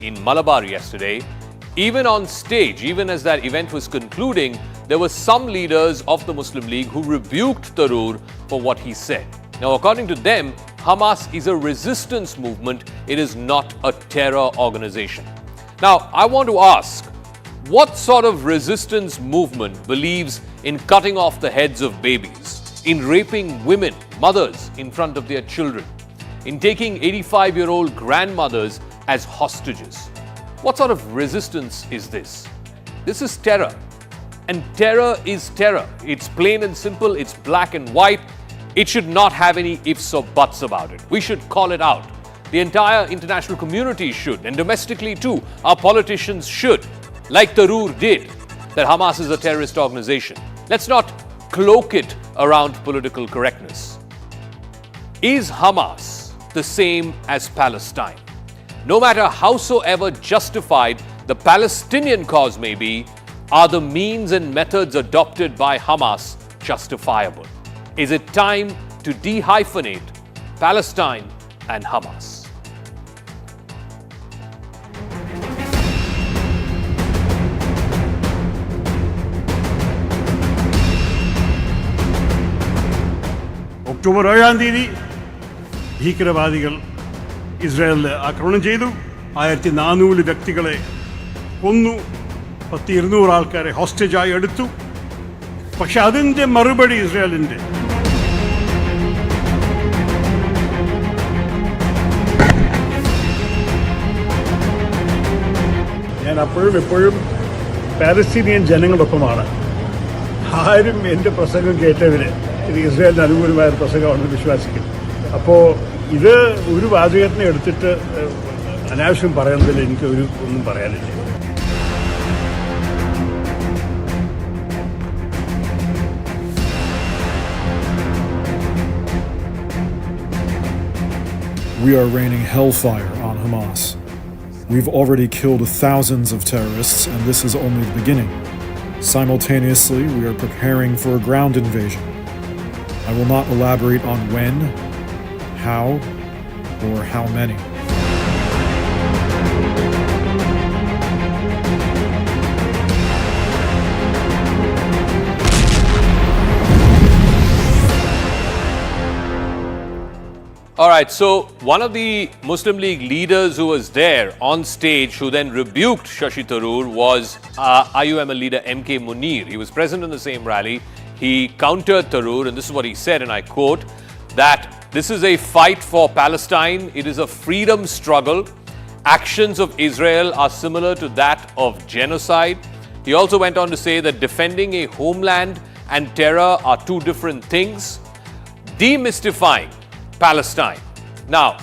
in Malabar yesterday. Even on stage, even as that event was concluding, there were some leaders of the Muslim League who rebuked Tharoor for what he said. Now, according to them, Hamas is a resistance movement. It is not a terror organization. Now, I want to ask, what sort of resistance movement believes in cutting off the heads of babies, in raping women, mothers in front of their children, in taking 85-year-old grandmothers as hostages? What sort of resistance is this? This is terror. And terror is terror. It's plain and simple. It's black and white. It should not have any ifs or buts about it. We should call it out. The entire international community should, and domestically too. Our politicians should, like Tharoor did, that Hamas is a terrorist organization. Let's not cloak it around political correctness. Is Hamas the same as Palestine? No matter howsoever justified the Palestinian cause may be, are the means and methods adopted by Hamas justifiable? Is it time to de-hyphenate Palestine and Hamas? October 7-ാം തീയതി ഭീകരവാദികൾ ഇസ്രായേലിൽ ആക്രമണം ചെയ്തു. 1400 വ്യക്തികളെ കൊന്നു. 200 ആൾക്കാരെ ഹോസ്റ്റേജായി എടുത്തു. പക്ഷെ അതിൻ്റെ മറുപടി ഇസ്രായേലിൻ്റെ ഞാൻ അപ്പോഴും എപ്പോഴും പാലസ്തീനിയൻ ജനങ്ങളൊപ്പമാണ്. ആരും എൻ്റെ പ്രസംഗം കേട്ടവർ ഇത് ഇസ്രായേലിന് അനുകൂലമായ പ്രസംഗമാണെന്ന് വിശ്വസിക്കും. അപ്പോൾ ഇത് ഒരു വാചകത്തിനെ എടുത്തിട്ട് അനാവശ്യം പറയുന്നതിൽ എനിക്ക് ഒന്നും പറയാനില്ല. We are raining hellfire on Hamas. We've already killed thousands of terrorists, and this is only the beginning. Simultaneously, we are preparing for a ground invasion. I will not elaborate on when, how, or how many. All right, so one of the Muslim League leaders who was there on stage who then rebuked Shashi Tharoor was IUML leader MK Munir. He was present in the same rally. He countered Tharoor, and this is what he said, and I quote, that this is a fight for Palestine. It is a freedom struggle. Actions of Israel are similar to that of genocide. He also went on to say that defending a homeland and terror are two different things. Demystifying Palestine. Now,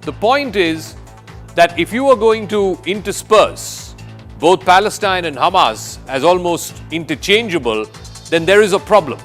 the point is that if you are going to intersperse both Palestine and Hamas as almost interchangeable, then there is a problem.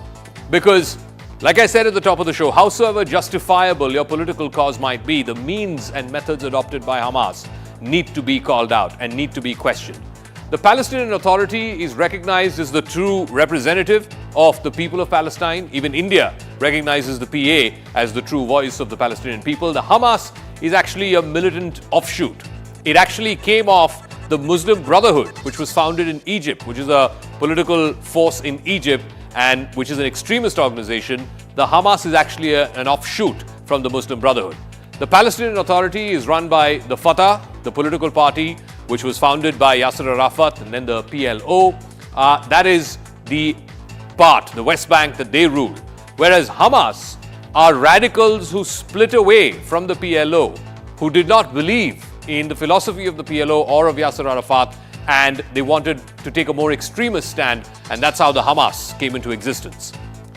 Because, like I said at the top of the show, howsoever justifiable your political cause might be, the means and methods adopted by Hamas need to be called out and need to be questioned. The Palestinian Authority is recognized as the true representative of the people of Palestine. Even India recognizes the PA as the true voice of the Palestinian people. The Hamas is actually a militant offshoot. It actually came off the Muslim Brotherhood, which was founded in Egypt, which is a political force in Egypt and which is an extremist organization. The Hamas is actually an offshoot from the Muslim Brotherhood. The Palestinian Authority is run by the Fatah, the political party, which was founded by Yasser Arafat and then the PLO. That is the part, the West Bank, that they rule. Whereas Hamas are radicals who split away from the PLO, who did not believe in the philosophy of the PLO or of Yasser Arafat, and they wanted to take a more extremist stand, and that's how the Hamas came into existence.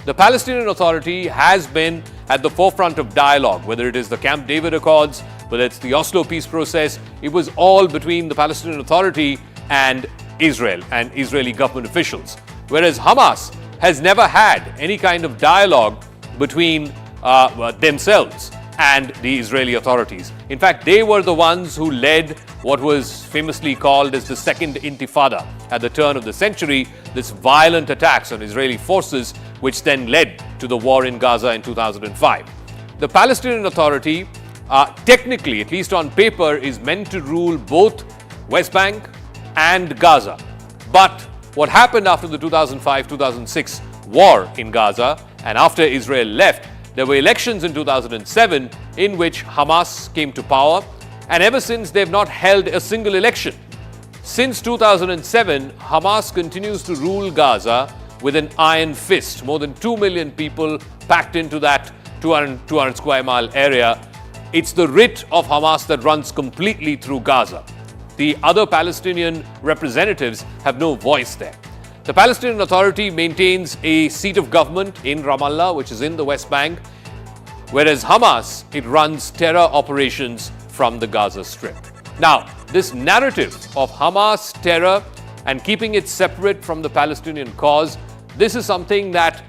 The Palestinian Authority has been at the forefront of dialogue, whether it is the Camp David Accords, whether it's the Oslo peace process. It was all between the Palestinian Authority and Israel and Israeli government officials. Whereas Hamas has never had any kind of dialogue between themselves and the Israeli authorities. In fact, they were the ones who led what was famously called as the Second Intifada at the turn of the century, this violent attacks on Israeli forces, which then led to the war in Gaza in 2005. The Palestinian Authority, technically, at least on paper, is meant to rule both West Bank, and Gaza. But what happened after the 2005-2006 war in Gaza and after Israel left, there were elections in 2007 in which Hamas came to power, and ever since they've not held a single election. Since 2007, Hamas continues to rule Gaza with an iron fist. More than 2 million people packed into that 200 square mile area. It's the writ of Hamas that runs completely through Gaza. The other Palestinian representatives have no voice there. The Palestinian Authority maintains a seat of government in Ramallah, which is in the West Bank, whereas Hamas, it runs terror operations from the Gaza Strip. Now, this narrative of Hamas terror and keeping it separate from the Palestinian cause, this is something that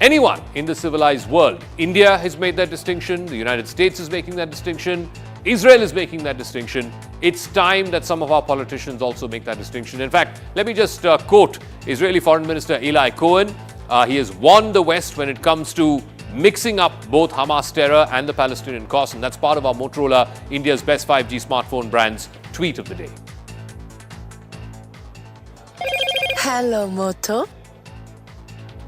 anyone in the civilized world, India has made that distinction, the United States is making that distinction, Israel is making that distinction. It's time that some of our politicians also make that distinction. In fact, let me just quote Israeli Foreign Minister Eli Cohen. He has warned the West when it comes to mixing up both Hamas terror and the Palestinian cause, and that's part of our Motorola, India's best 5G smartphone brand's tweet of the day. Hello, Moto.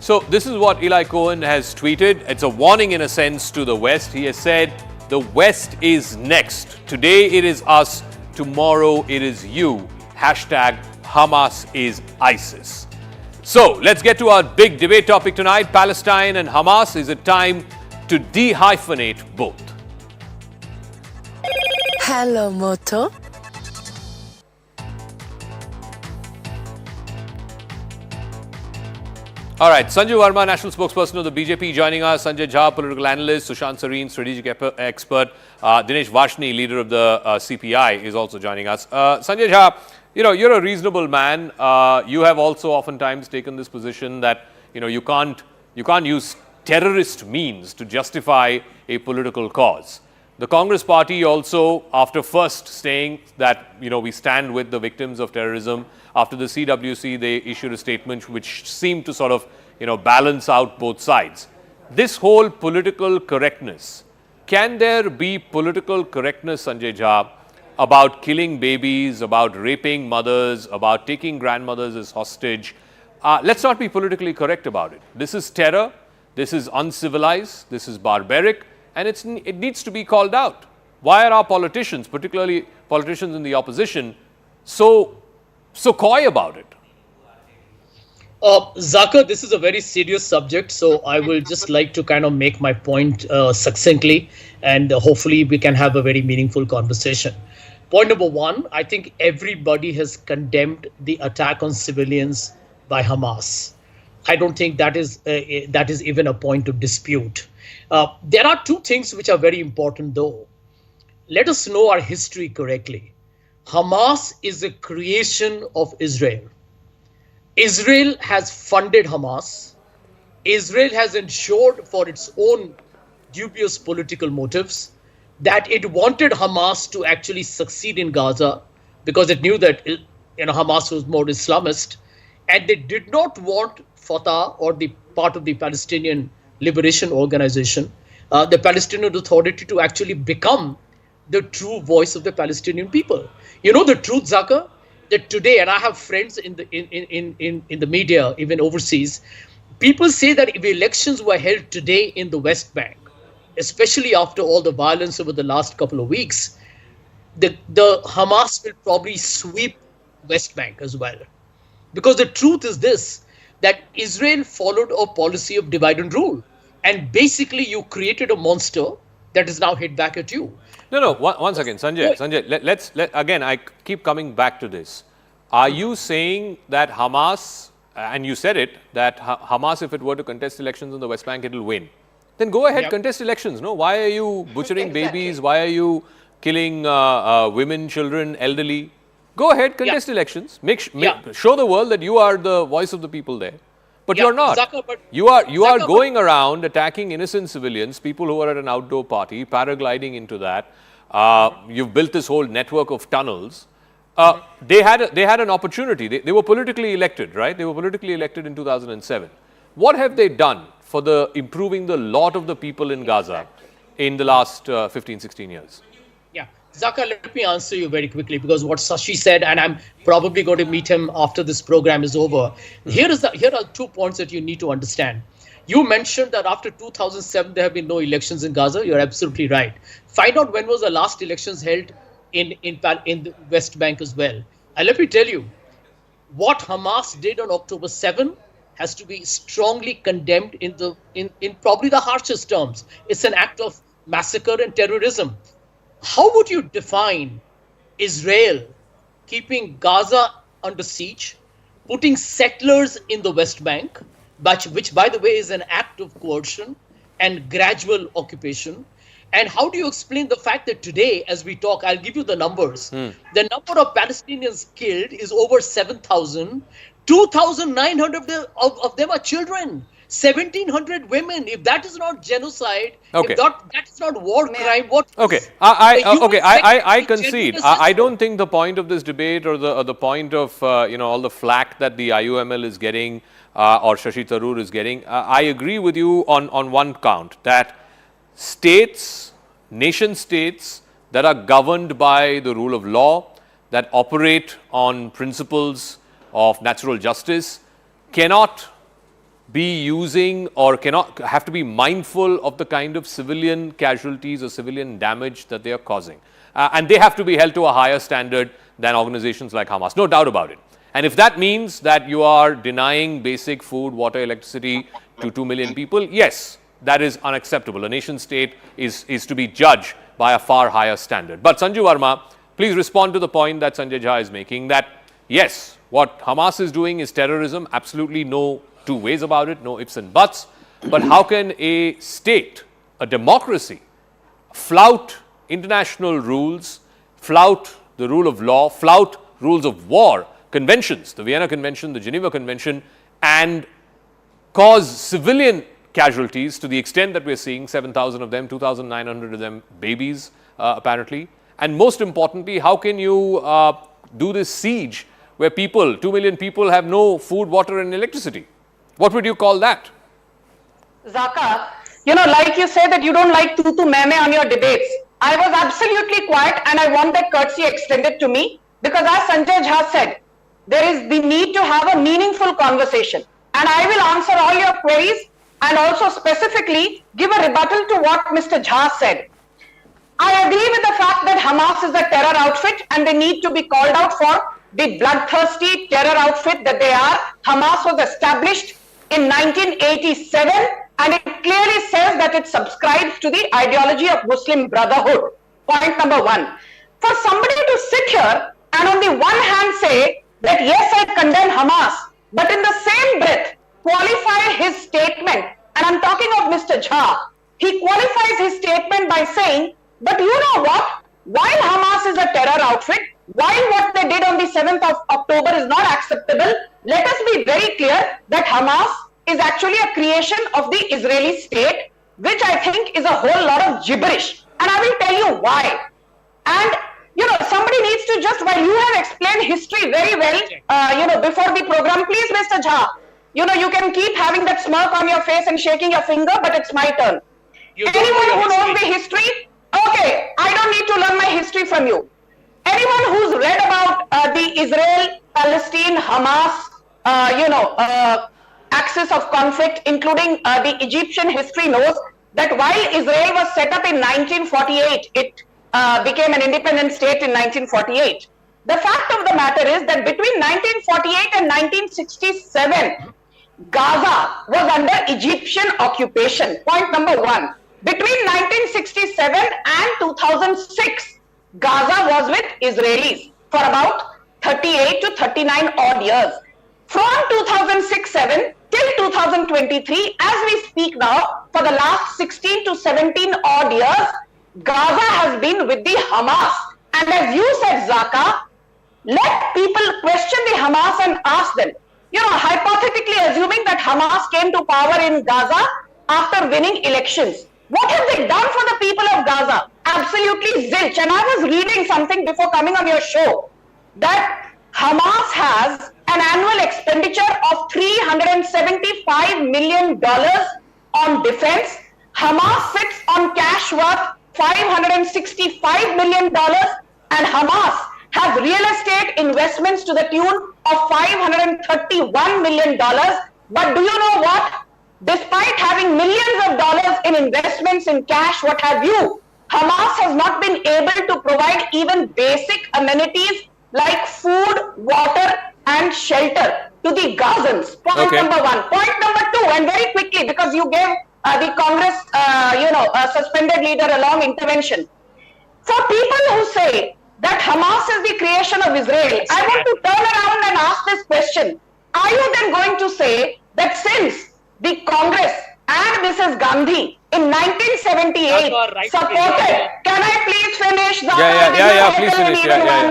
So this is what Eli Cohen has tweeted. It's a warning in a sense to the West. He has said, the West is next. Today it is us. Tomorrow it is you. Hashtag Hamas is ISIS. So let's get to our big debate topic tonight. Palestine and Hamas. Is it time to de-hyphenate both? Hello, Moto. All right, Sanjay Verma, national spokesperson of the BJP, joining us. Sanjay Jha, political analyst. Sushant Sareen, strategic expert. Dinesh Varshni, leader of the CPI, is also joining us. Sanjay Jha, you're a reasonable man. You have also oftentimes taken this position that you can't use terrorist means to justify a political cause. The Congress party also, after first saying that we stand with the victims of terrorism, after the CWC they issued a statement which seemed to sort of balance out both sides. This whole political correctness, can there be political correctness, Sanjay Jha, about killing babies, about raping mothers, about taking grandmothers as hostage? Let's not be politically correct about it. This is terror, this is uncivilized, this is barbaric, and it needs to be called out. Why are our politicians, particularly politicians in the opposition, so coy about it? Zakir, this is a very serious subject, so I will just like to kind of make my point succinctly, and hopefully we can have a very meaningful conversation. Point number one, I think everybody has condemned the attack on civilians by Hamas. I don't think that is even a point of dispute. There are two things which are very important, though. Let us know our history correctly. Hamas is a creation of Israel. Israel has funded Hamas. Israel has ensured for its own dubious political motives that it wanted Hamas to actually succeed in Gaza because it knew that Hamas was more Islamist, and they did not want Fatah or the part of the Palestinian Liberation Organization, the Palestinian Authority, to actually become the true voice of the Palestinian people. The truth, Zakir, that today, and I have friends in the media, even overseas, people say that if elections were held today in the West Bank, especially after all the violence over the last couple of weeks, the Hamas will probably sweep West Bank as well. Because the truth is this, that Israel followed a policy of divide and rule. And basically you created a monster that is now hit back at you. No, one second, Sanjay, let's again, I keep coming back to this. Are you saying that Hamas, and you said it, that Hamas, if it were to contest elections in the West Bank, it will win? Then go ahead, contest elections. No, why are you butchering babies? Why are you killing women, children, elderly? Go ahead, contest elections. Show the world that you are the voice of the people there. But you're not. Zakir, you are going around attacking innocent civilians, people who are at an outdoor party, paragliding into that. You've built this whole network of tunnels. They had an opportunity. They were politically elected, right? They were politically elected in 2007. What have they done for improving the lot of the people in Gaza in the last 15, 16 years? Yeah. Zaka, let me answer you very quickly because what Sashi said, and I'm probably going to meet him after this program is over. Here are 2 points that you need to understand. You mentioned that after 2007 there have been no elections in Gaza. You're absolutely right. Find out when was the last elections held in the West Bank as well. And let me tell you, what Hamas did on October 7 has to be strongly condemned in probably the harshest terms. It's an act of massacre and terrorism. How would you define Israel keeping Gaza under siege, putting settlers in the West Bank, which by the way is an act of coercion and gradual occupation? And how do you explain the fact that today, as we talk, I'll give you the numbers. The number of Palestinians killed is over 7,000. 2,900 of them are children. 1,700 women. If that is not genocide, Okay. if that is not war crime, what is? Okay, I concede. I don't think the point of this debate or the point of all the flack that the IUML is getting or Shashi Tharoor is getting, I agree with you on one count, that states, nation states that are governed by the rule of law, that operate on principles of natural justice, cannot be using or cannot have to be mindful of the kind of civilian casualties or civilian damage that they are causing. And they have to be held to a higher standard than organizations like Hamas, no doubt about it. And if that means that you are denying basic food, water, electricity to 2 million people, yes, that is unacceptable. A nation state is to be judged by a far higher standard. But Sanju Verma, please respond to the point that Sanjay Jha is making, that yes, what Hamas is doing is terrorism, absolutely no two ways about it, no ifs and buts. But how can a state, a democracy, flout international rules, flout the rule of law, flout rules of war, conventions, the Vienna Convention, the Geneva Convention, and cause civilian casualties to the extent that we're seeing, 7,000 of them, 2,900 of them babies, apparently. And most importantly, how can you do this siege where people, 2 million people, have no food, water, and electricity? What would you call that? Zaka, like you say that you don't like tutu meme on your debates. I was absolutely quiet and I want that courtesy extended to me because as Sanjay Jha said, there is the need to have a meaningful conversation. And I will answer all your queries and also specifically give a rebuttal to what Mr. Jha said. I agree with the fact that Hamas is a terror outfit and they need to be called out for the bloodthirsty terror outfit that they are. Hamas was established in 1987 and it clearly says that it subscribes to the ideology of Muslim Brotherhood. Point number one. For somebody to sit here and on the one hand say that yes, I condemn Hamas, but in the same breath qualify his statement, and I'm talking of Mr. Jha, he qualifies his statement by saying, but you know what, while Hamas is a terror outfit, while what they did on the 7th of October is not acceptable, let us be very clear that Hamas is actually a creation of the Israeli state, which I think is a whole lot of gibberish. And I will tell you why. And, somebody needs to just, while you have explained history very well, before the program, please, Mr. Jha, you can keep having that smirk on your face and shaking your finger, but it's my turn. Anyone who knows the history, okay, I don't need to learn my history from you. Anyone who's read about the Israel-Palestine Hamas, axis of conflict, including the Egyptian history, knows that while Israel was set up in 1948, it became an independent state in 1948. The fact of the matter is that between 1948 and 1967, Gaza was under Egyptian occupation. Point number one. Between 1967 and 2006, Gaza was with Israelis for about 38 to 39 odd years. From 2006-7 till 2023, as we speak now, for the last 16 to 17 odd years, Gaza has been with the Hamas. And as you said, Zaka, let people question the Hamas and ask them, hypothetically assuming that Hamas came to power in Gaza after winning elections. What have they done for the people of Gaza? Absolutely zilch. And I was reading something before coming on your show that Hamas has an annual expenditure of $375 million on defense. Hamas sits on cash worth $565 million, and Hamas has real estate investments to the tune of $531 million. But do you know what? Despite having millions of dollars in investments in cash, what have you, Hamas has not been able to provide even basic amenities like food, water, and shelter to the Gazans. Point number one. Point number two, and very quickly, because you gave the Congress, suspended leader a long intervention. For people who say that Hamas is the creation of Israel, I want to turn around and ask this question. Are you then going to say that since the Congress and Mrs. Gandhi in 1978 supported, can I please finish?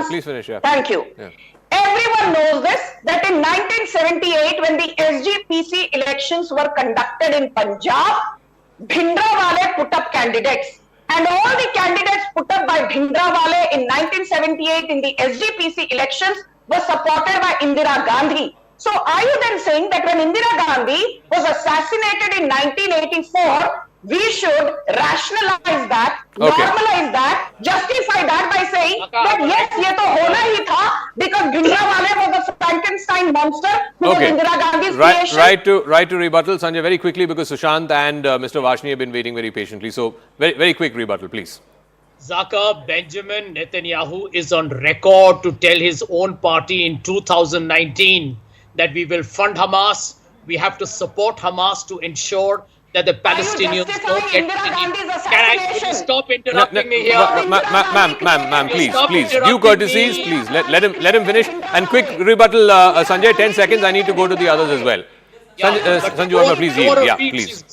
Please finish. Thank you. Yeah. Everyone knows this, that in 1978, when the SGPC elections were conducted in Punjab, Bhindrawale put up candidates. And all the candidates put up by Bhindrawale in 1978 in the SGPC elections were supported by Indira Gandhi. So are you then saying that when Indira Gandhi was assassinated in 1984, we should rationalize that, normalize that, justify that by saying that yes, ye to hona hi tha, because Bhindrawale was a Frankenstein monster who was Indira Gandhi's creation. Right to rebuttal, Sanjay, very quickly, because Sushant and Mr. Vashni have been waiting very patiently. So very quick rebuttal, please. Zaka, Benjamin Netanyahu is on record to tell his own party in 2019 that we will fund Hamas. We have to support Hamas to ensure that the Palestinians don't get Can I stop interrupting me here? Ma'am, please. Due courtesies, please. Let him finish. And quick rebuttal, Sanjay, 10 seconds. I need to go to the others as well. Sanju Verma, please yield. Yeah, please.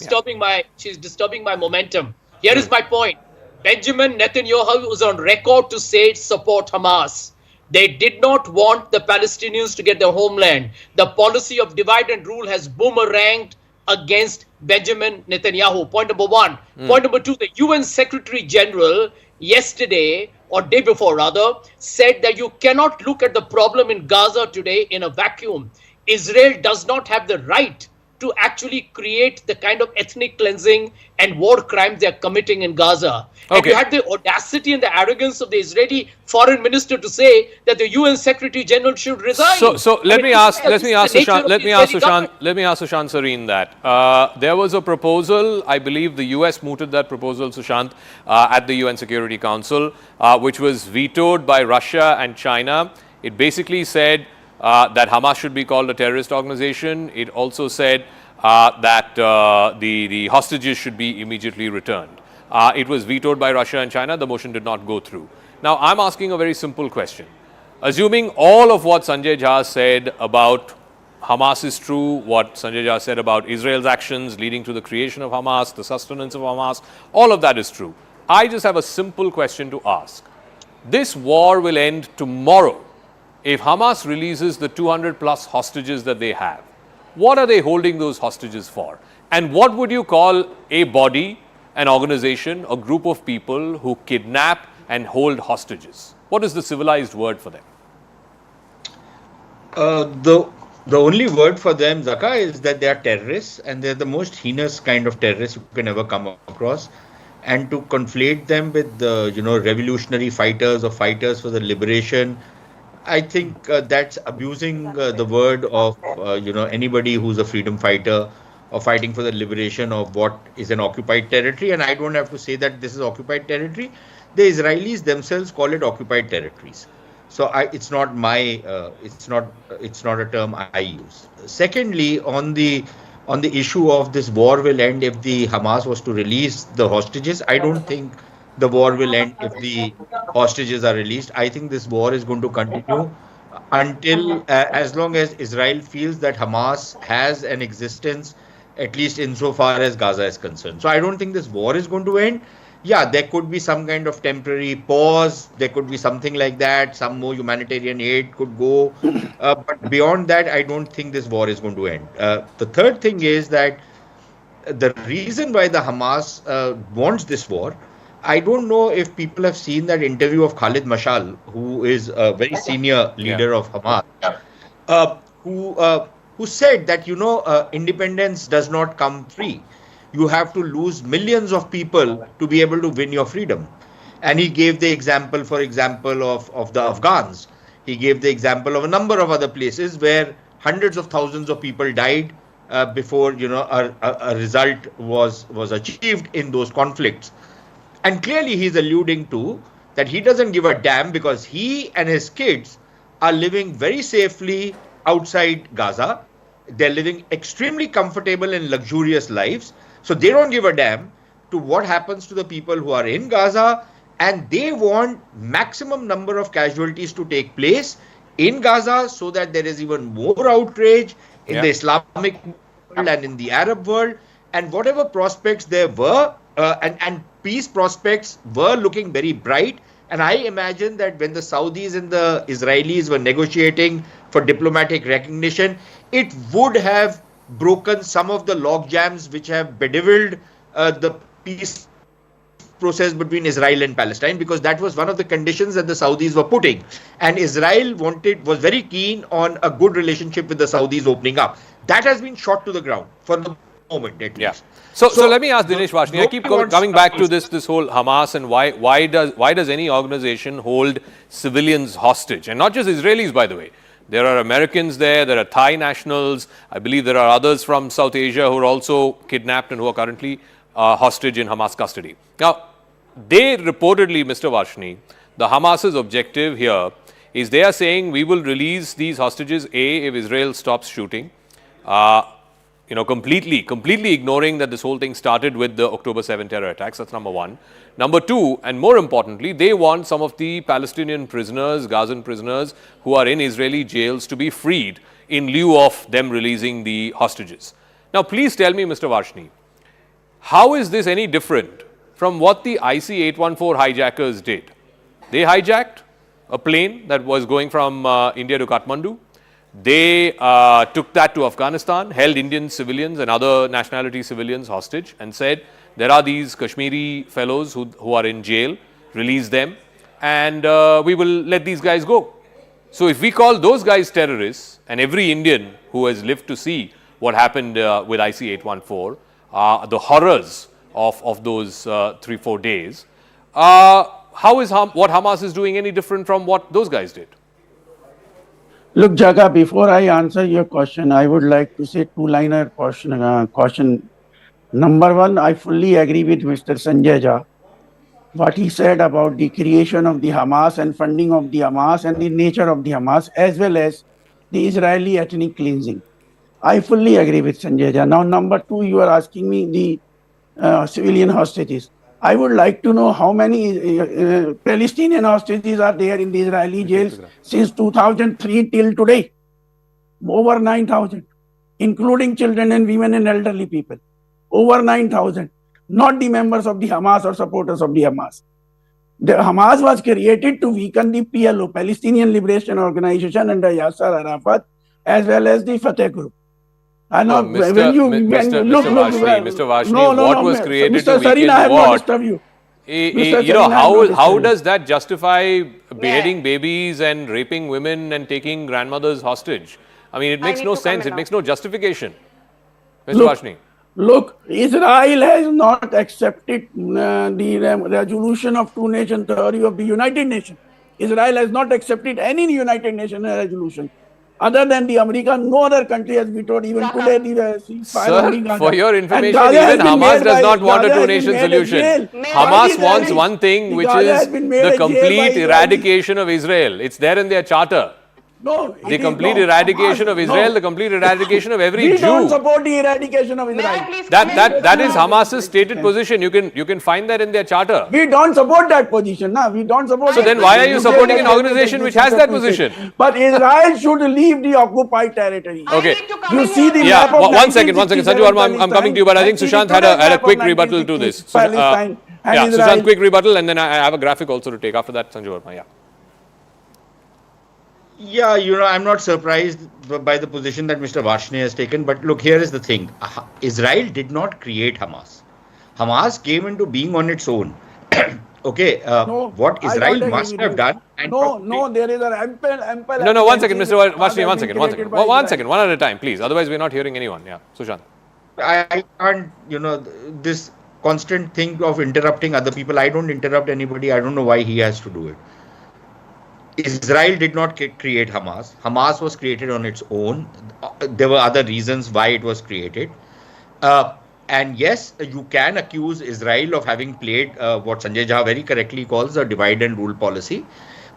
She's disturbing my momentum. Here is my point. Benjamin Netanyahu is on record to say support Hamas. They did not want the Palestinians to get their homeland. The policy of divide and rule has boomeranged against Benjamin Netanyahu. Point number one. Point number two, the UN Secretary General yesterday, or day before rather, said that you cannot look at the problem in Gaza today in a vacuum. Israel does not have the right to actually create the kind of ethnic cleansing and war crimes they are committing in Gaza. And you had the audacity and the arrogance of the Israeli foreign minister to say that the UN Secretary General should resign. So let me ask Sushant Sareen that. There was a proposal, I believe the US mooted that proposal, Sushant, at the UN Security Council, which was vetoed by Russia and China. It basically said that Hamas should be called a terrorist organization. It also said that the hostages should be immediately returned. It was vetoed by Russia and China. The motion did not go through. Now, I'm asking a very simple question. Assuming all of what Sanjay Jha said about Hamas is true, what Sanjay Jha said about Israel's actions leading to the creation of Hamas, the sustenance of Hamas, all of that is true. I just have a simple question to ask. This war will end tomorrow if Hamas releases the 200 plus hostages that they have. What are they holding those hostages for? And what would you call a body, an organization, a group of people who kidnap and hold hostages? What is the civilized word for them? The only word for them, Zaka, is that they are terrorists, and they're the most heinous kind of terrorists you can ever come across. And to conflate them with the revolutionary fighters or fighters for the liberation, I think that's abusing the word of anybody who's a freedom fighter or fighting for the liberation of what is an occupied territory. And I don't have to say that this is occupied territory. The Israelis themselves call it occupied territories. So it's not it's not a term I use. Secondly, on the issue of this war will end if the Hamas was to release the hostages, I don't think the war will end if the hostages are released. I think this war is going to continue until as long as Israel feels that Hamas has an existence, at least insofar as Gaza is concerned. So I don't think this war is going to end. Yeah, there could be some kind of temporary pause. There could be something like that. Some more humanitarian aid could go. But beyond that, I don't think this war is going to end. The third thing is that the reason why the Hamas wants this war, I don't know if people have seen that interview of Khalid Mashal, who is a very senior leader of Hamas, who said that, independence does not come free. you have to lose millions of people to be able to win your freedom. And he gave the example, for example, of the Afghans. He gave the example of a number of other places where hundreds of thousands of people died before a result was achieved in those conflicts. And clearly he's alluding to that he doesn't give a damn because he and his kids are living very safely outside Gaza. They're living extremely comfortable and luxurious lives. So they don't give a damn to what happens to the people who are in Gaza, and they want maximum number of casualties to take place in Gaza so that there is even more outrage in the Islamic world and in the Arab world, and whatever prospects there were and peace prospects were looking very bright. And I imagine that when the Saudis and the Israelis were negotiating for diplomatic recognition, it would have broken some of the log jams which have bedeviled the peace process between Israel and Palestine, because that was one of the conditions that the Saudis were putting. And Israel was very keen on a good relationship with the Saudis opening up. That has been shot to the ground for the moment at least. So let me ask Dinesh Vashni. I keep coming back to this whole Hamas and why does any organization hold civilians hostage, and not just Israelis, by the way. There are Americans there, there are Thai nationals, I believe there are others from South Asia who are also kidnapped and who are currently hostage in Hamas custody. Now, they reportedly, Mr. Vashni, the Hamas's objective here is they are saying we will release these hostages, if Israel stops shooting. Completely ignoring that this whole thing started with the October 7 terror attacks. That's number one. Number two, and more importantly, they want some of the Palestinian prisoners, Gazan prisoners, who are in Israeli jails to be freed in lieu of them releasing the hostages. Now, please tell me, Mr. Vashni, how is this any different from what the IC-814 hijackers did? They hijacked a plane that was going from India to Kathmandu. They took that to Afghanistan, held Indian civilians and other nationality civilians hostage, and said there are these Kashmiri fellows who are in jail, release them, and we will let these guys go. So if we call those guys terrorists, and every Indian who has lived to see what happened with IC-814, the horrors of those 3-4 days, how is what Hamas is doing any different from what those guys did? Look, Jaga, before I answer your question, I would like to say two-liner caution. Number one, I fully agree with Mr. Sanjay Jha, what he said about the creation of the Hamas and funding of the Hamas and the nature of the Hamas, as well as the Israeli ethnic cleansing. I fully agree with Sanjay Jha. Now, number two, you are asking me the civilian hostages. I would like to know how many Palestinian hostages are there in the Israeli jails since 2003 till today. Over 9,000, including children and women and elderly people. Over 9,000. Not the members of the Hamas or supporters of the Hamas. The Hamas was created to weaken the PLO, Palestinian Liberation Organization, under Yasser Arafat, as well as the Fatah Group. And Mr. Vashni, what was created to weaken what? How does that justify beheading babies and raping women and taking grandmothers hostage? I mean, it makes no sense. It makes no justification. Mr. Vashni. Look, Israel has not accepted the resolution of two-nation theory of the United Nations. Israel has not accepted any United Nations resolution. Other than the America, no other country has vetoed even today the ceasefire. For your information, even Hamas does not want a two-nation solution. Hamas wants one thing, which is the complete eradication of Israel. It's there in their charter. No, the complete eradication of Israel, the complete eradication of every Jew. We don't support the eradication of Israel. That is Hamas's stated position. You can find that in their charter. We don't support that position. No, we don't support. So then why are you supporting an organization which has that position? But Israel should leave the occupied territory. Okay. You see the map of one second. Sanju Verma, I'm coming to you, but I think Sushant had a quick rebuttal to this. Sushant, quick rebuttal, and then I have a graphic also to take after that, Sanju Verma. Yeah, I'm not surprised by the position that Mr. Vashni has taken. But look, here is the thing. Israel did not create Hamas. Hamas came into being on its own. Okay, what Israel must have done... No, there is an ample... No, one second, Mr. Vashni, one second. One at a time, please. Otherwise, we're not hearing anyone. Yeah, Sushant. I can't, this constant thing of interrupting other people. I don't interrupt anybody. I don't know why he has to do it. Israel did not create Hamas. Hamas was created on its own. There were other reasons why it was created. And yes, you can accuse Israel of having played what Sanjay Jha very correctly calls a divide and rule policy.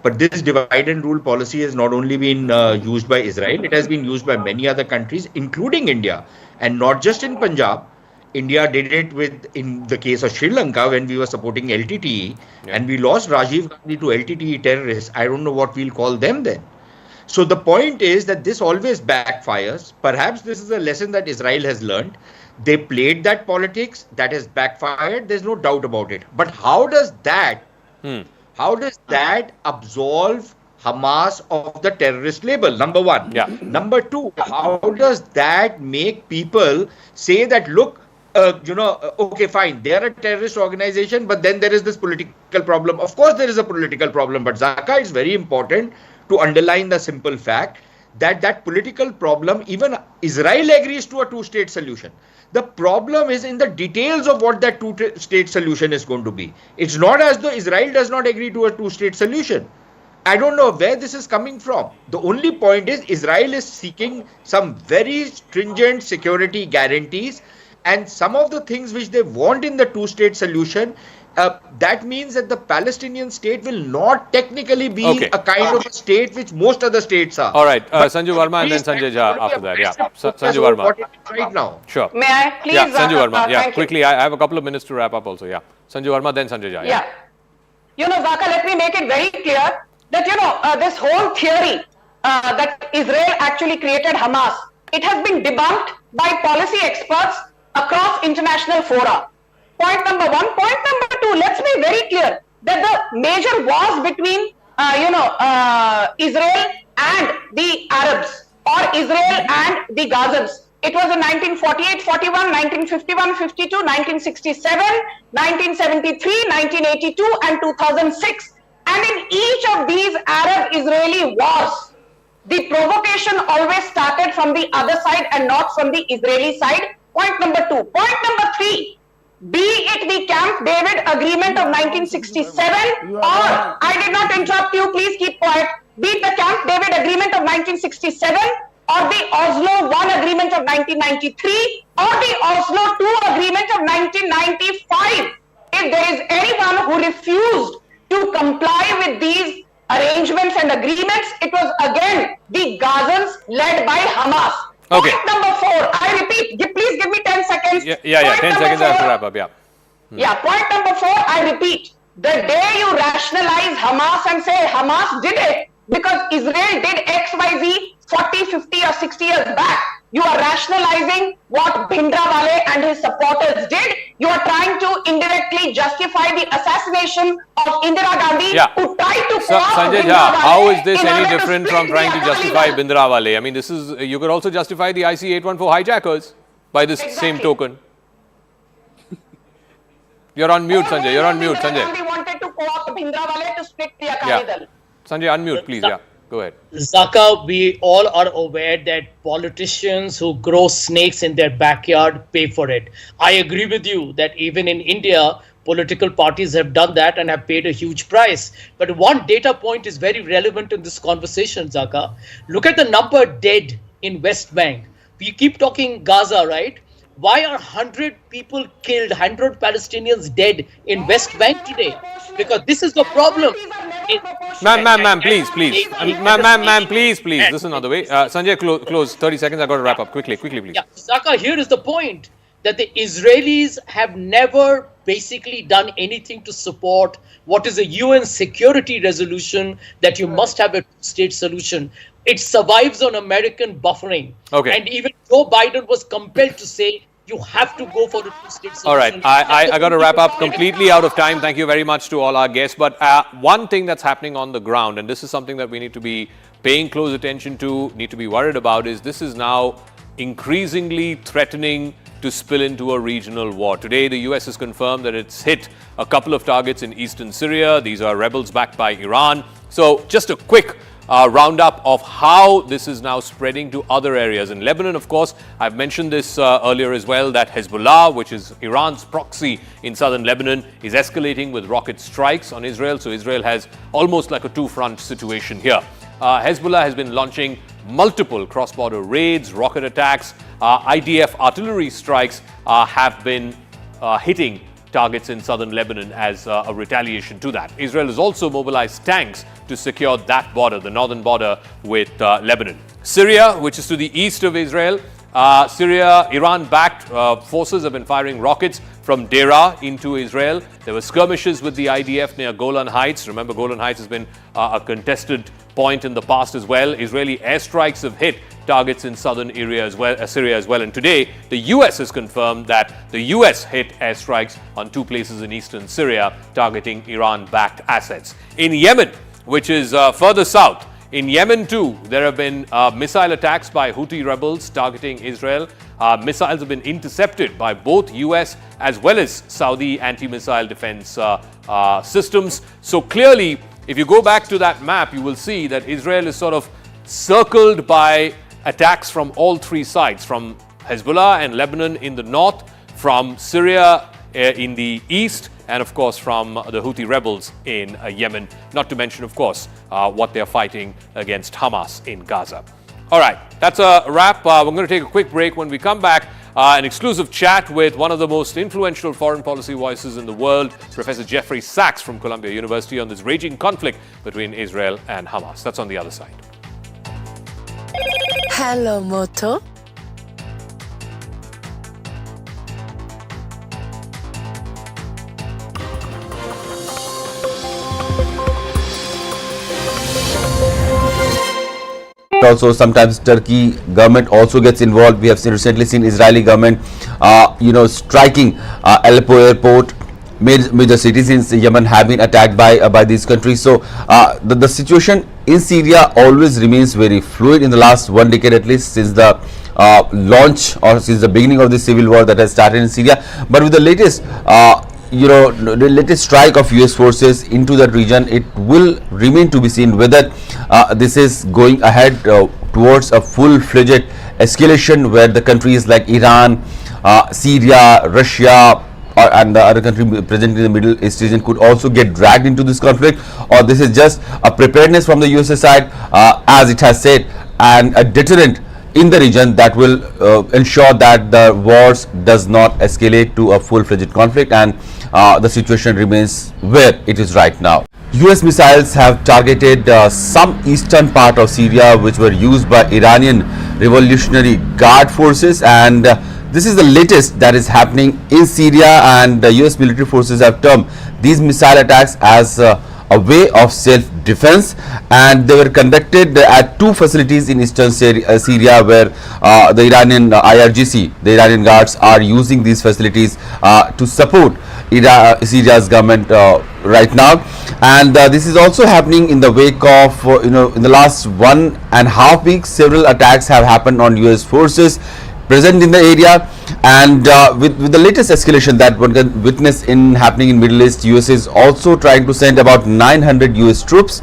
But this divide and rule policy has not only been used by Israel, it has been used by many other countries, including India. And not just in Punjab. India did it in the case of Sri Lanka when we were supporting LTTE and we lost Rajiv Gandhi to LTTE terrorists. I don't know what we'll call them then. So the point is that this always backfires. Perhaps this is a lesson that Israel has learned. They played that politics that has backfired. There's no doubt about it. But how does that absolve Hamas of the terrorist label? Number one. Yeah. Number two, how does that make people say that, look, okay, fine, they are a terrorist organization, but then there is this political problem. Of course, there is a political problem, but Zaka, it's very important to underline the simple fact that political problem, even Israel agrees to a two-state solution. The problem is in the details of what that two-state solution is going to be. It's not as though Israel does not agree to a two-state solution. I don't know where this is coming from. The only point is Israel is seeking some very stringent security guarantees, and some of the things which they want in the two-state solution, that means that the Palestinian state will not technically be a kind of a state which most other states are. All right, Sanju Verma and then Sanjay Jha after that. Yeah, Sanju Verma. Right now. Sure. May I please? Yeah, Sanju Verma. Yeah, quickly. You. I have a couple of minutes to wrap up also. Yeah, Sanju Verma, then Sanjay Jha. Yeah. Zaka, let me make it very clear that, this whole theory that Israel actually created Hamas, it has been debunked by policy experts across international fora. Point number one. Point number two, let's be very clear that the major wars between, Israel and the Arabs or Israel and the Gazans, it was in 1948, 41, 1951, 52, 1967, 1973, 1982 and 2006. And in each of these Arab-Israeli wars, the provocation always started from the other side and not from the Israeli side. Point number two. Point number three, be it the Camp David Agreement of 1967 or, I did not interrupt you, please keep quiet, be it the Camp David Agreement of 1967 or the Oslo I Agreement of 1993 or the Oslo II Agreement of 1995. If there is anyone who refused to comply with these arrangements and agreements, it was again the Gazans led by Hamas. Okay. Point number four, I repeat, please give me 10 seconds. Yeah, 10 seconds I have to wrap up, Yeah, point number four, I repeat, the day you rationalize Hamas and say Hamas did it because Israel did XYZ 40, 50 or 60 years back, you are rationalizing what Bhindranwale and his supporters did. You are trying to indirectly justify the assassination of Indira Gandhi, who tried to Sanjay Jha, how is this any different from trying to justify Bhindranwale? I mean, this is, you could also justify the IC-814 hijackers by this same token. You're on mute, Sanjay. You're on mute, Sanjay. Gandhi wanted to co-opt Bhindranwale to split the Akali Dal. Sanjay, unmute, please. Yeah, go ahead. Zaka, we all are aware that politicians who grow snakes in their backyard pay for it. I agree with you that even in India, political parties have done that and have paid a huge price. But one data point is very relevant in this conversation, Zaka. Look at the number dead in West Bank. We keep talking Gaza, right? Why are 100 people killed, 100 Palestinians dead in West Bank today? Because this is the problem. Ma'am, please. Ma'am, please. This is not the way. Sanjay, close. 30 seconds. I got to wrap up. Quickly, please. Yeah, Zaka, here is the point. That the Israelis have never basically done anything to support what is a UN security resolution that you must have a two-state solution. It survives on American buffering. Okay. And even Joe Biden was compelled to say, you have to go for the two-state solution. All right. I got to wrap up, completely out of time. Thank you very much to all our guests. But one thing that's happening on the ground, and this is something that we need to be paying close attention to, need to be worried about, is this is now increasingly threatening to spill into a regional war. Today, the US has confirmed that it's hit a couple of targets in eastern Syria. These are rebels backed by Iran. So just a quick roundup of how this is now spreading to other areas. In Lebanon, of course, I've mentioned this earlier as well, that Hezbollah, which is Iran's proxy in southern Lebanon, is escalating with rocket strikes on Israel. So Israel has almost like a two-front situation here. Hezbollah has been launching multiple cross-border raids, rocket attacks. IDF artillery strikes have been hitting targets in southern Lebanon as a retaliation to that. Israel has also mobilized tanks to secure that border, the northern border with Lebanon. Syria, which is to the east of Israel, Iran-backed forces have been firing rockets from Deraa into Israel. There were skirmishes with the IDF near Golan Heights. Remember, Golan Heights has been a contested point in the past as well. Israeli airstrikes have hit targets in southern Syria as well. And today, the US has confirmed that the US hit airstrikes on two places in eastern Syria, targeting Iran-backed assets. In Yemen, which is further south, in Yemen too, there have been missile attacks by Houthi rebels targeting Israel. Missiles have been intercepted by both US as well as Saudi anti-missile defense systems. So clearly, if you go back to that map, you will see that Israel is sort of circled by attacks from all three sides, from Hezbollah and Lebanon in the north, from Syria in the east, and of course from the Houthi rebels in Yemen, not to mention, of course, what they're fighting against Hamas in Gaza. All right, that's a wrap. We're going to take a quick break. When we come back, an exclusive chat with one of the most influential foreign policy voices in the world, Professor Jeffrey Sachs from Columbia University, on this raging conflict between Israel and Hamas. That's on the other side. Hello, Moto. Also, sometimes Turkey government also gets involved. We have recently seen Israeli government, striking Aleppo airport. Major cities in Yemen have been attacked by these countries. So the situation in Syria always remains very fluid in the last 1 decade, at least since the launch or since the beginning of the civil war that has started in Syria. But with the latest the latest strike of US forces into that region, it will remain to be seen whether this is going ahead towards a full-fledged escalation, where the countries like Iran, Syria, Russia, and the other country present in the Middle East region could also get dragged into this conflict, or this is just a preparedness from the USA side, as it has said, and a deterrent in the region that will ensure that the wars does not escalate to a full-fledged conflict, and the situation remains where it is right now. US missiles have targeted some eastern part of Syria, which were used by Iranian Revolutionary Guard forces, and this is the latest that is happening in Syria, and the US military forces have termed these missile attacks as a way of self-defense, and they were conducted at two facilities in eastern Syria, where the Iranian IRGC, the Iranian guards, are using these facilities to support Syria's government right now. And this is also happening in the wake of in the last 1.5 weeks, several attacks have happened on US forces present in the area, and with the latest escalation that one can witness in happening in Middle East, US is also trying to send about 900 US troops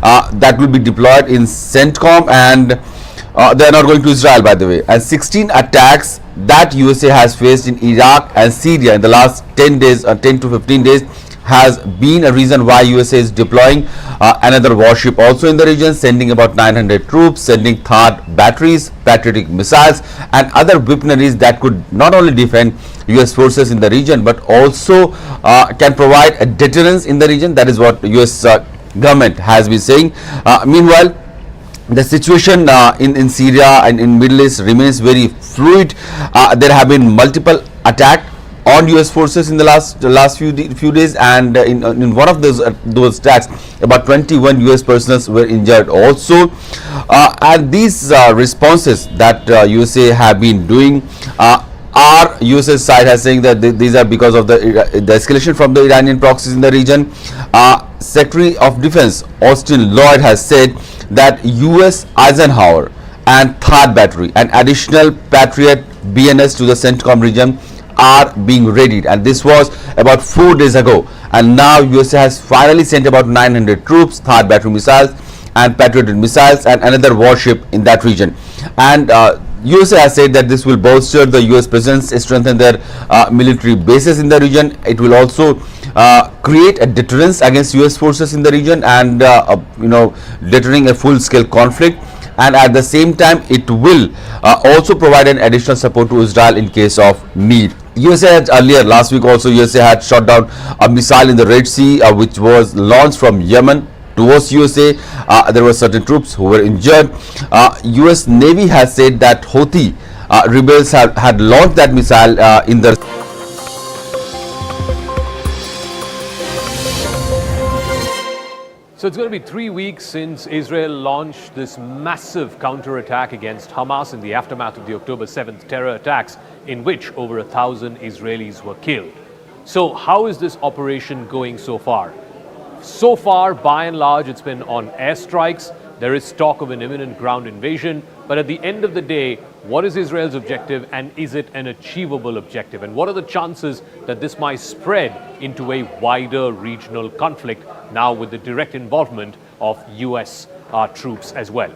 that will be deployed in CENTCOM, and they are not going to Israel, by the way. And 16 attacks that USA has faced in Iraq and Syria in the last 10 days or 10 to 15 days has been a reason why USA is deploying another warship also in the region, sending about 900 troops, sending THAAD batteries, patriotic missiles, and other weaponries that could not only defend US forces in the region, but also can provide a deterrence in the region. That is what US government has been saying. Meanwhile, the situation in Syria and in Middle East remains very fluid. There have been multiple attacks on US forces in the last few days, and in one of those attacks, about 21 US personnel were injured also. And these responses that USA have been doing, our USA side has saying that these are because of the escalation from the Iranian proxies in the region. Secretary of Defense Austin Lloyd has said that US Eisenhower and THAAD battery and additional Patriot BNS to the CENTCOM region are being readied, and this was about 4 days ago, and now USA has finally sent about 900 troops, THAAD battery missiles, and Patriot missiles and another warship in that region. And USA has said that this will bolster the US presence, strengthen their military bases in the region. It will also create a deterrence against US forces in the region and deterring a full-scale conflict. And at the same time, it will also provide an additional support to Israel in case of need. USA had earlier, last week also, USA had shot down a missile in the Red Sea which was launched from Yemen towards USA. There were certain troops who were injured. US Navy has said that Houthi rebels had launched that missile in the So it's going to be 3 weeks since Israel launched this massive counterattack against Hamas in the aftermath of the October 7th terror attacks, in which over 1,000 Israelis were killed. So how is this operation going so far? So far, by and large, it's been on airstrikes. There is talk of an imminent ground invasion. But at the end of the day, what is Israel's objective, and is it an achievable objective? And what are the chances that this might spread into a wider regional conflict now with the direct involvement of US troops as well?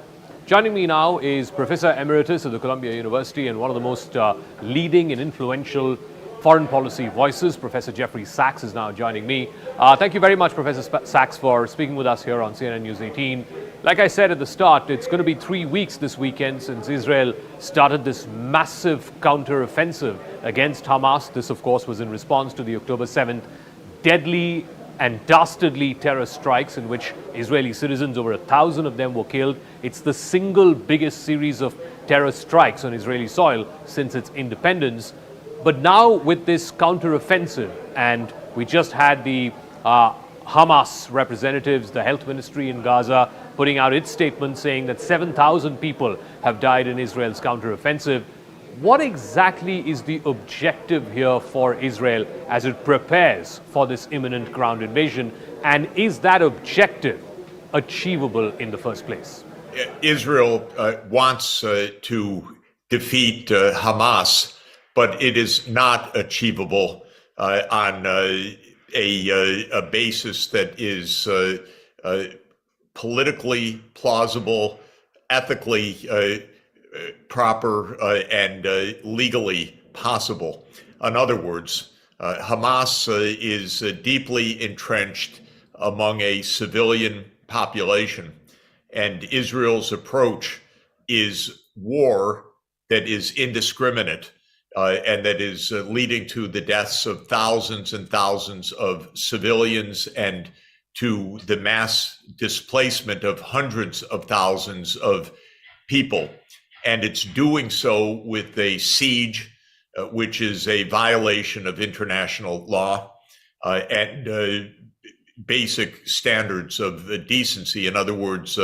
Joining me now is Professor Emeritus of the Columbia University and one of the most leading and influential foreign policy voices. Professor Jeffrey Sachs is now joining me. Thank you very much, Professor Sachs, for speaking with us here on CNN News 18. Like I said at the start, it's going to be 3 weeks this weekend since Israel started this massive counter-offensive against Hamas. This, of course, was in response to the October 7th deadly and dastardly terror strikes in which Israeli citizens, over 1,000 of them, were killed. It's the single biggest series of terror strikes on Israeli soil since its independence. But now with this counter-offensive, and we just had the Hamas representatives, the health ministry in Gaza, putting out its statement saying that 7,000 people have died in Israel's counter-offensive. What exactly is the objective here for Israel as it prepares for this imminent ground invasion? And is that objective achievable in the first place? Israel wants to defeat Hamas, but it is not achievable on a basis that is politically plausible, ethically proper, and legally possible. In other words, Hamas is deeply entrenched among a civilian population, and Israel's approach is war that is indiscriminate and that is leading to the deaths of thousands and thousands of civilians and to the mass displacement of hundreds of thousands of people. And it's doing so with a siege, which is a violation of international law and basic standards of decency. In other words,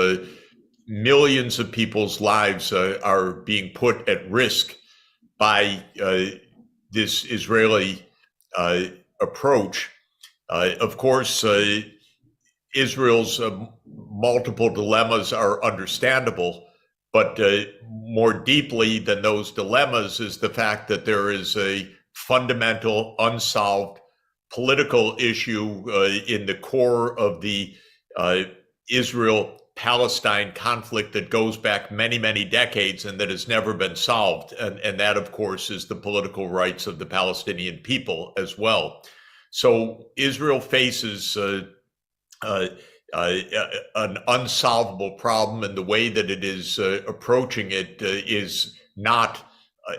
millions of people's lives are being put at risk by this Israeli approach. Of course, Israel's multiple dilemmas are understandable, but more deeply than those dilemmas is the fact that there is a fundamental unsolved political issue in the core of the Israel-Palestine conflict that goes back many, many decades and that has never been solved. And that, of course, is the political rights of the Palestinian people as well. So Israel faces an unsolvable problem, and the way that it is approaching it is not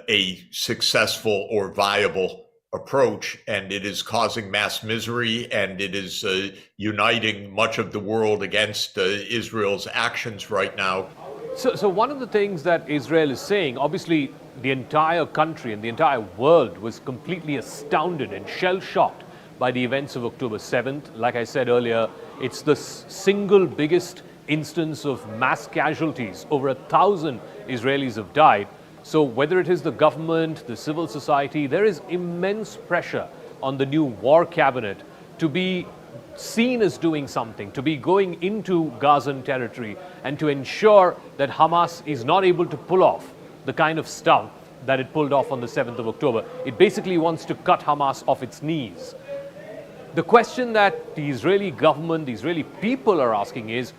a successful or viable approach, and it is causing mass misery, and it is uniting much of the world against Israel's actions right now. So one of the things that Israel is saying, obviously the entire country and the entire world was completely astounded and shell-shocked by the events of October 7th. Like I said earlier, it's the single biggest instance of mass casualties. Over 1,000 Israelis have died. So whether it is the government, the civil society, there is immense pressure on the new war cabinet to be seen as doing something, to be going into Gazan territory and to ensure that Hamas is not able to pull off the kind of stuff that it pulled off on the 7th of October. It basically wants to cut Hamas off its knees. The question that the Israeli government, the Israeli people are asking is,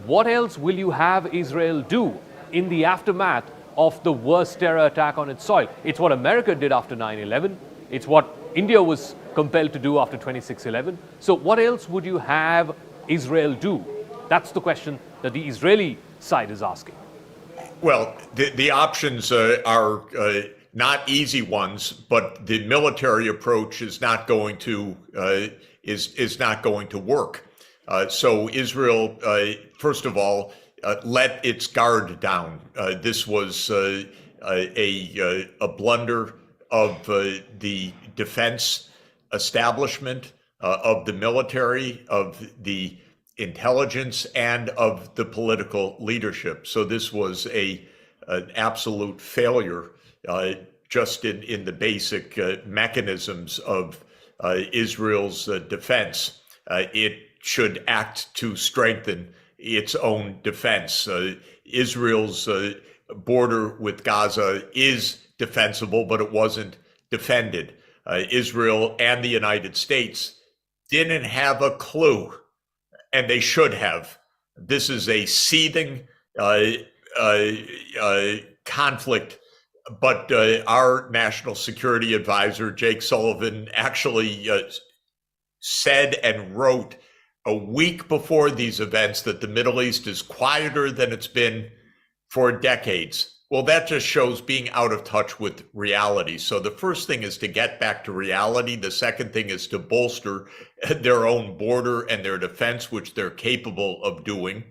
what else will you have Israel do in the aftermath of the worst terror attack on its soil? It's what America did after 9/11. It's what India was compelled to do after 26/11. So what else would you have Israel do? That's the question that the Israeli side is asking. Well, the options are not easy ones, but the military approach is not going to is not going to work. So Israel, first of all, let its guard down. This was a blunder of the defense establishment, of the military, of the intelligence, and of the political leadership. So this was an absolute failure just in the basic mechanisms of Israel's defense. It should act to strengthen its own defense. Israel's border with Gaza is defensible, but it wasn't defended. Israel and the United States didn't have a clue, and they should have. This is a seething conflict, but our national security advisor, Jake Sullivan, actually said and wrote a week before these events that the Middle East is quieter than it's been for decades. Well, that just shows being out of touch with reality. So the first thing is to get back to reality. The second thing is to bolster their own border and their defense, which they're capable of doing.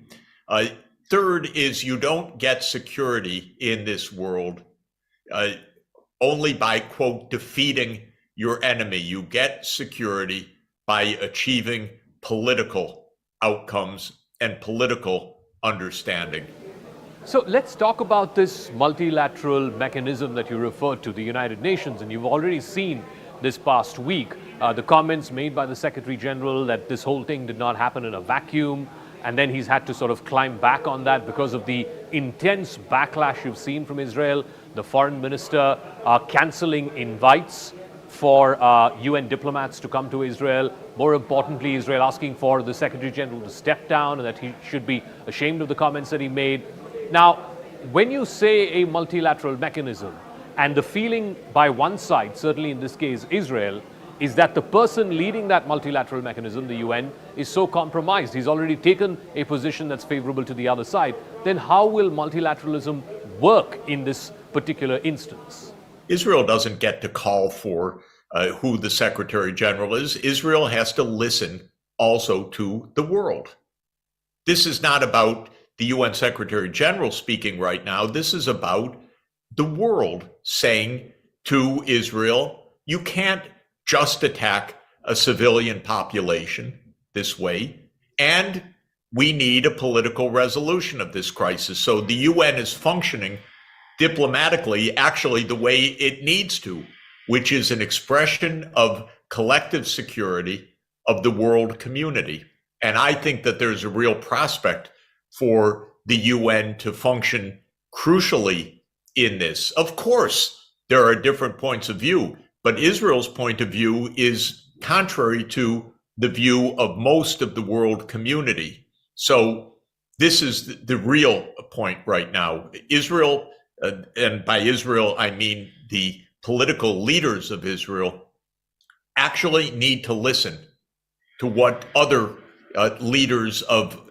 Third is you don't get security in this world only by, quote, defeating your enemy. You get security by achieving political outcomes and political understanding. So let's talk about this multilateral mechanism that you referred to, the United Nations, and you've already seen this past week the comments made by the Secretary General that this whole thing did not happen in a vacuum, and then he's had to sort of climb back on that because of the intense backlash you've seen from Israel. The foreign minister cancelling invites for UN diplomats to come to Israel. More importantly, Israel asking for the Secretary General to step down and that he should be ashamed of the comments that he made. Now, when you say a multilateral mechanism, and the feeling by one side, certainly in this case Israel, is that the person leading that multilateral mechanism, the UN, is so compromised, he's already taken a position that's favorable to the other side, then how will multilateralism work in this particular instance? Israel doesn't get to call for who the Secretary General is. Israel has to listen also to the world. This is not about the UN Secretary General speaking right now. This is about the world saying to Israel, you can't just attack a civilian population this way, and we need a political resolution of this crisis. So the UN is functioning diplomatically, actually the way it needs to, which is an expression of collective security of the world community. And I think that there's a real prospect for the UN to function crucially in this. Of course, there are different points of view, but Israel's point of view is contrary to the view of most of the world community. So this is the real point right now. Israel, and by Israel, I mean the political leaders of Israel, actually need to listen to what other leaders of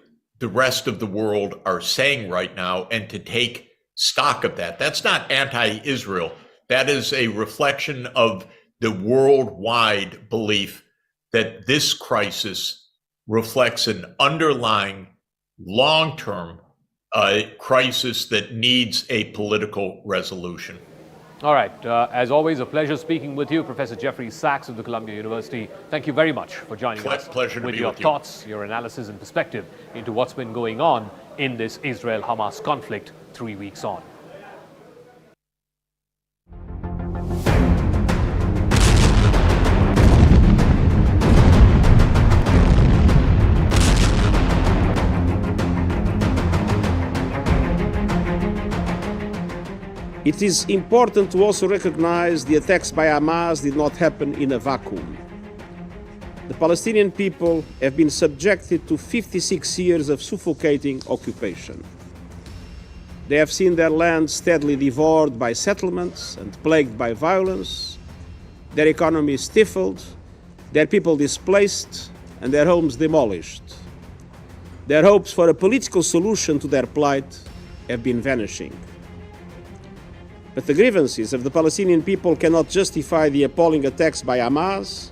the rest of the world are saying right now and to take stock of that. That's not anti-Israel. That is a reflection of the worldwide belief that this crisis reflects an underlying long-term crisis that needs a political resolution. All right. As always, a pleasure speaking with you, Professor Jeffrey Sachs of the Columbia University. Thank you very much for joining us pleasure to with be your with you. thoughts, your analysis and perspective into what's been going on in this Israel-Hamas conflict 3 weeks on. It is important to also recognize the attacks by Hamas did not happen in a vacuum. the Palestinian people have been subjected to 56 years of suffocating occupation. They have seen their land steadily devoured by settlements and plagued by violence, their economy stifled, their people displaced, and their homes demolished. Their hopes for a political solution to their plight have been vanishing. But the grievances of the Palestinian people cannot justify the appalling attacks by Hamas,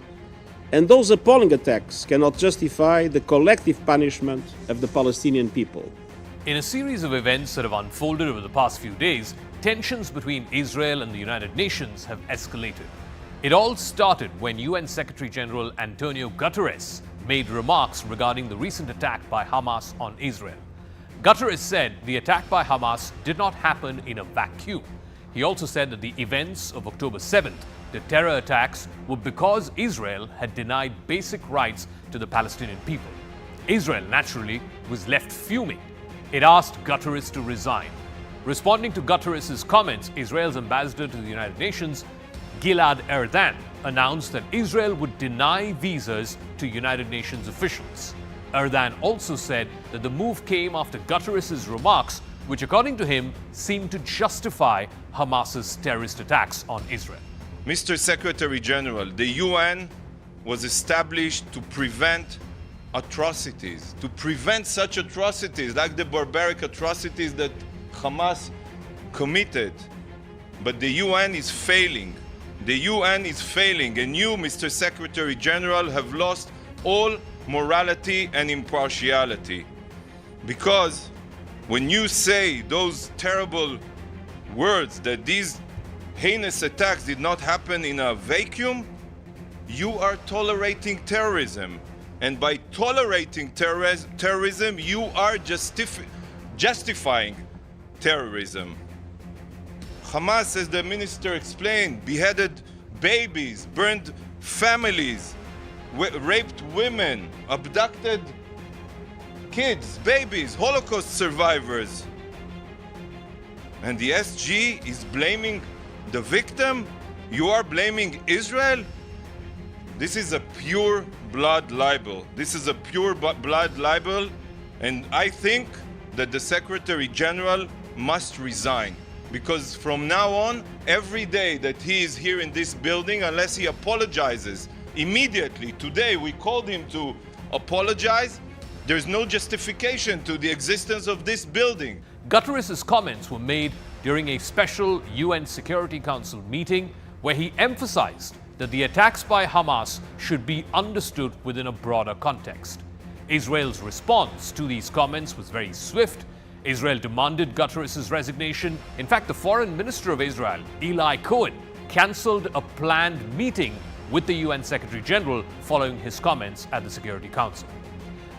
and those appalling attacks cannot justify the collective punishment of the Palestinian people. In a series of events that have unfolded over the past few days, tensions between Israel and the United Nations have escalated. It all started when UN Secretary General Antonio Guterres made remarks regarding the recent attack by Hamas on Israel. Guterres said the attack by Hamas did not happen in a vacuum. He also said that the events of October 7th, the terror attacks, were because Israel had denied basic rights to the Palestinian people. Israel, naturally, was left fuming. It asked Guterres to resign. Responding to Guterres' comments, Israel's ambassador to the United Nations, Gilad Erdan, announced that Israel would deny visas to United Nations officials. Erdan also said that the move came after Guterres' remarks, which according to him seemed to justify Hamas's terrorist attacks on Israel. Mr. Secretary General, the UN was established to prevent atrocities, to prevent such atrocities like the barbaric atrocities that Hamas committed. But the UN is failing. The UN is failing, and you, Mr. Secretary General, have lost all morality and impartiality. Because when you say those terrible words that these heinous attacks did not happen in a vacuum, you are tolerating terrorism. And by tolerating terrorism, you are justifying terrorism. Hamas, as the minister explained, beheaded babies, burned families, raped women, abducted kids, babies, Holocaust survivors. And the SG is blaming the victim? You are blaming Israel? This is a pure blood libel. This is a pure blood libel, and I think that the Secretary General must resign. Because from now on, every day that he is here in this building, unless he apologizes immediately, today we called him to apologize, there's no justification to the existence of this building. Guterres' comments were made during a special UN Security Council meeting where he emphasized that the attacks by Hamas should be understood within a broader context. Israel's response to these comments was very swift. Israel demanded Guterres' resignation. In fact, the foreign minister of Israel, Eli Cohen, cancelled a planned meeting with the UN Secretary General following his comments at the Security Council.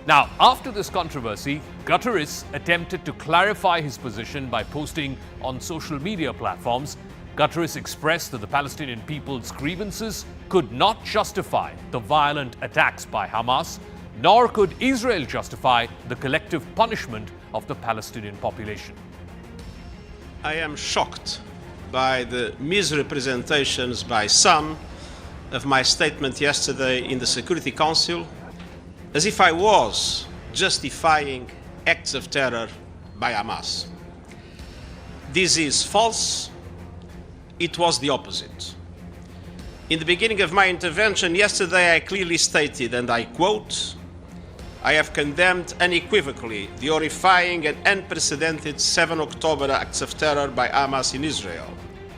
Now, after this controversy, Guterres attempted to clarify his position by posting on social media platforms. Guterres expressed that the Palestinian people's grievances could not justify the violent attacks by Hamas, nor could Israel justify the collective punishment of the Palestinian population. I am shocked by the misrepresentations by some of my statement yesterday in the Security Council, as if I was justifying acts of terror by Hamas. This is false. It was the opposite. In the beginning of my intervention yesterday, I clearly stated, and I quote, I have condemned unequivocally the horrifying and unprecedented 7 October acts of terror by Hamas in Israel.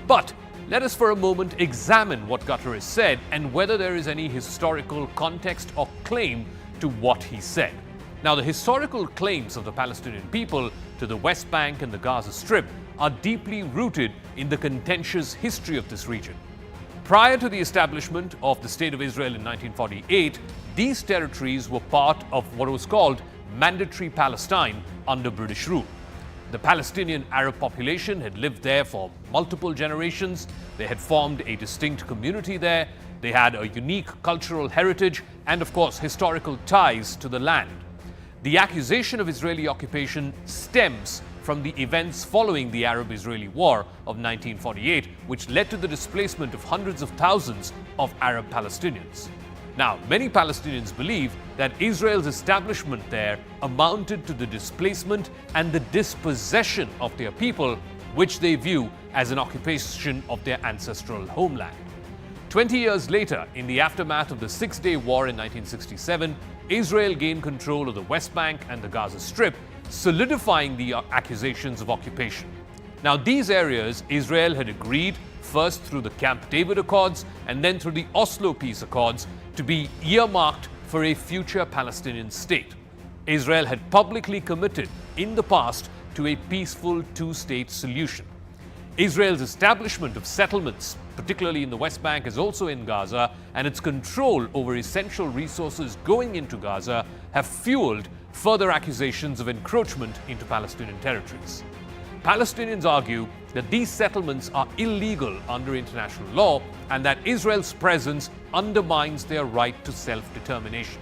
But let us for a moment examine what Guterres said and whether there is any historical context or claim to what he said. Now, the historical claims of the Palestinian people to the West Bank and the Gaza Strip are deeply rooted in the contentious history of this region. Prior to the establishment of the State of Israel in 1948, these territories were part of what was called Mandatory Palestine under British rule. The Palestinian Arab population had lived there for multiple generations. They had formed a distinct community there. They had a unique cultural heritage and, of course, historical ties to the land. The accusation of Israeli occupation stems from the events following the Arab-Israeli War of 1948, which led to the displacement of hundreds of thousands of Arab Palestinians. Now, many Palestinians believe that Israel's establishment there amounted to the displacement and the dispossession of their people, which they view as an occupation of their ancestral homeland. 20 years later, in the aftermath of the Six-Day War in 1967, Israel gained control of the West Bank and the Gaza Strip, solidifying the accusations of occupation. Now, these areas Israel had agreed, first through the Camp David Accords and then through the Oslo Peace Accords, to be earmarked for a future Palestinian state. Israel had publicly committed in the past to a peaceful two-state solution. Israel's establishment of settlements, particularly in the West Bank, is also in Gaza, and its control over essential resources going into Gaza have fueled further accusations of encroachment into Palestinian territories. Palestinians argue that these settlements are illegal under international law and that Israel's presence undermines their right to self-determination.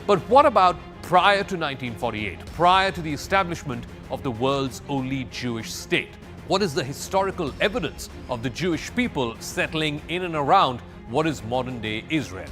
But what about prior to 1948, prior to the establishment of the world's only Jewish state? What is the historical evidence of the Jewish people settling in and around what is modern-day Israel?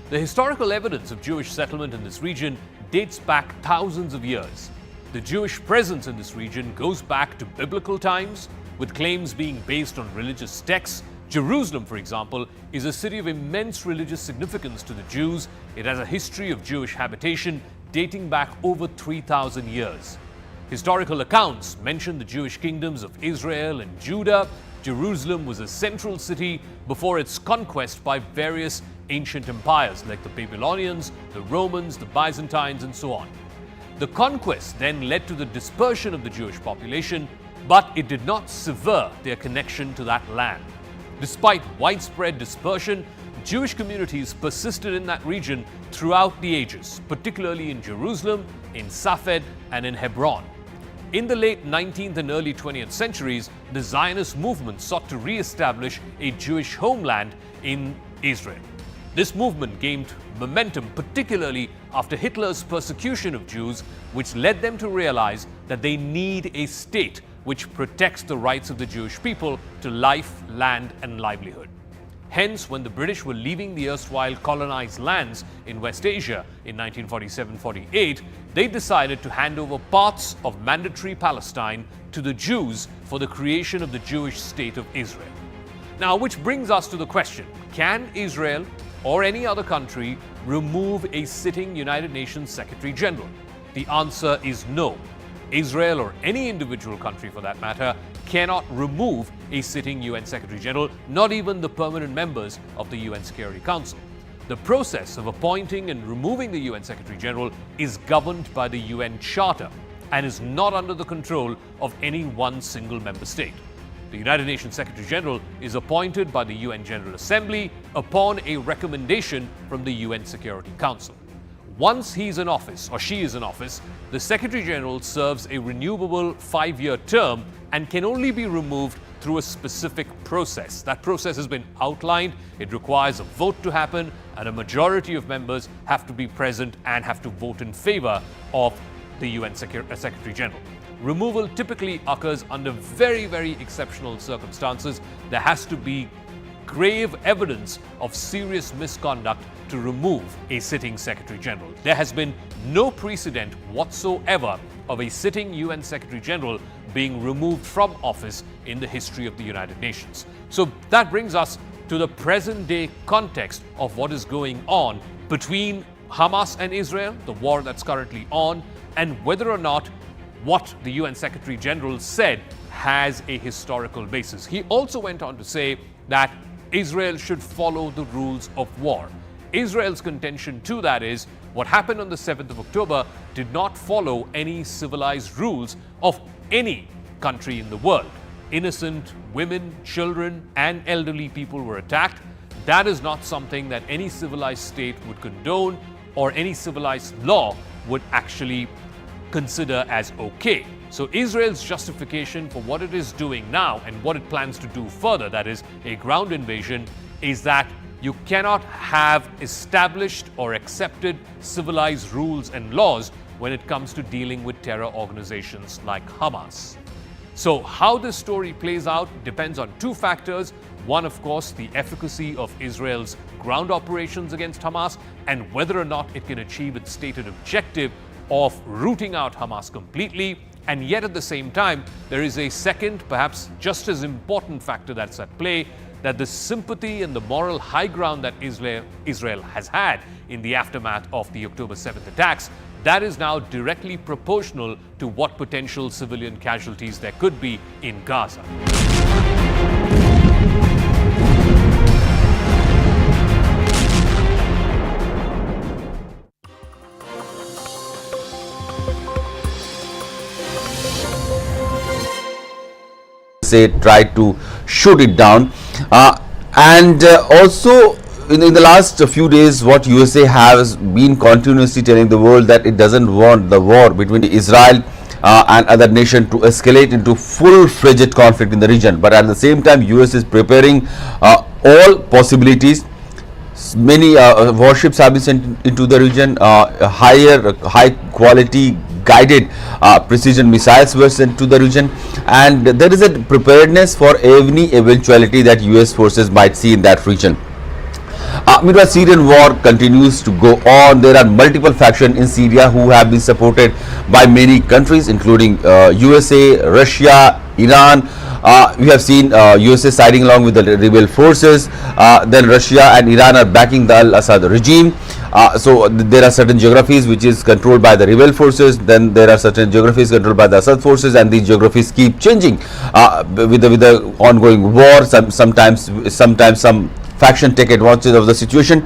The historical evidence of Jewish settlement in this region dates back thousands of years. The Jewish presence in this region goes back to biblical times, with claims being based on religious texts. Jerusalem, for example, is a city of immense religious significance to the Jews. It has a history of Jewish habitation dating back over 3,000 years. Historical accounts mention the Jewish kingdoms of Israel and Judah. Jerusalem was a central city before its conquest by various ancient empires like the Babylonians, the Romans, the Byzantines, and so on. The conquest then led to the dispersion of the Jewish population, but it did not sever their connection to that land. Despite widespread dispersion, Jewish communities persisted in that region throughout the ages, particularly in Jerusalem, in Safed, and in Hebron. In the late 19th and early 20th centuries, the Zionist movement sought to re-establish a Jewish homeland in Israel. This movement gained momentum, particularly after Hitler's persecution of Jews, which led them to realize that they need a state which protects the rights of the Jewish people to life, land, and livelihood. Hence, when the British were leaving the erstwhile colonized lands in West Asia in 1947-48, they decided to hand over parts of mandatory Palestine to the Jews for the creation of the Jewish state of Israel. Now, which brings us to the question, can Israel or any other country remove a sitting United Nations Secretary General? The answer is no. Israel, or any individual country for that matter, cannot remove a sitting UN Secretary General, not even the permanent members of the UN Security Council. The process of appointing and removing the UN Secretary General is governed by the UN Charter and is not under the control of any one single member state. The United Nations Secretary General is appointed by the UN General Assembly upon a recommendation from the UN Security Council. Once he's in office or she is in office, the Secretary General serves a renewable 5-year term and can only be removed through a specific process. That process has been outlined. It requires a vote to happen, and a majority of members have to be present and have to vote in favor of the UN Secretary General. Removal typically occurs under very, very exceptional circumstances. There has to be grave evidence of serious misconduct to remove a sitting Secretary General. There has been no precedent whatsoever of a sitting UN Secretary General being removed from office in the history of the United Nations. So that brings us to the present day context of what is going on between Hamas and Israel, the war that's currently on, and whether or not what the UN Secretary General said has a historical basis. He also went on to say that Israel should follow the rules of war. Israel's contention to that is what happened on the 7th of October did not follow any civilized rules of any country in the world. Innocent women, children, and elderly people were attacked. That is not something that any civilized state would condone or any civilized law would actually consider as okay. So Israel's justification for what it is doing now and what it plans to do further, that is a ground invasion, is that you cannot have established or accepted civilized rules and laws when it comes to dealing with terror organizations like Hamas. So how this story plays out depends on two factors. One, of course, the efficacy of Israel's ground operations against Hamas and whether or not it can achieve its stated objective of rooting out Hamas completely. And yet at the same time, there is a second, perhaps just as important factor that's at play, that the sympathy and the moral high ground that Israel has had in the aftermath of the October 7th attacks, that is now directly proportional to what potential civilian casualties there could be in Gaza. Tried to shoot it down, and also in the last few days what USA has been continuously telling the world that it doesn't want the war between Israel and other nation to escalate into full-fledged conflict in the region, but at the same time US is preparing all possibilities. Many warships have been sent into the region, high quality guided precision missiles were sent to the region, and there is a preparedness for any eventuality that US forces might see in that region. Meanwhile, Syrian war continues to go on. There are multiple factions in Syria who have been supported by many countries, including USA, Russia, Iran. We have seen USA siding along with the rebel forces. Then Russia and Iran are backing the al-Assad regime. So there are certain geographies which is controlled by the rebel forces. Then there are certain geographies controlled by the Assad forces, and these geographies keep changing with the ongoing war. Sometimes some faction take advantage of the situation.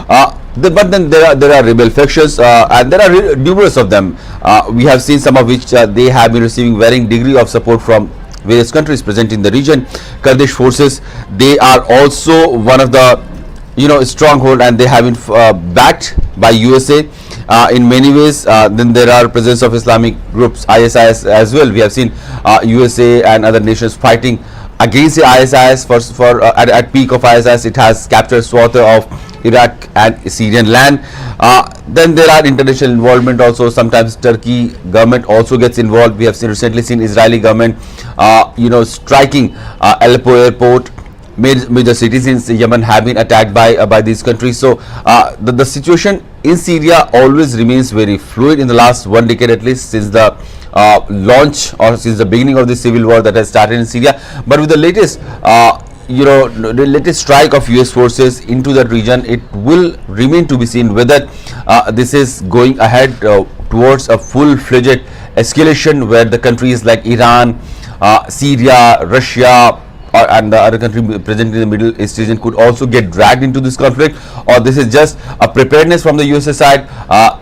But then there are rebel factions, and there are numerous of them. We have seen some of which they have been receiving varying degree of support from various countries present in the region. Kurdish forces, they are also one of the stronghold, and they have been backed by USA in many ways. Then there are presence of Islamic groups, ISIS as well. We have seen USA and other nations fighting against the ISIS. At peak of ISIS, it has captured swath of Iraq and Syrian land. Then there are international involvement also. Sometimes Turkey government also gets involved. We have recently seen Israeli government striking Aleppo airport. Major cities in Yemen have been attacked by these countries. So the situation in Syria always remains very fluid in the last 1 decade, at least since the launch or since the beginning of the civil war that has started in Syria. But with the latest the latest strike of US forces into that region, it will remain to be seen whether this is going ahead towards a full-fledged escalation, where the countries like Iran, Syria, Russia, and the other country present in the Middle East region could also get dragged into this conflict, or this is just a preparedness from the USA side,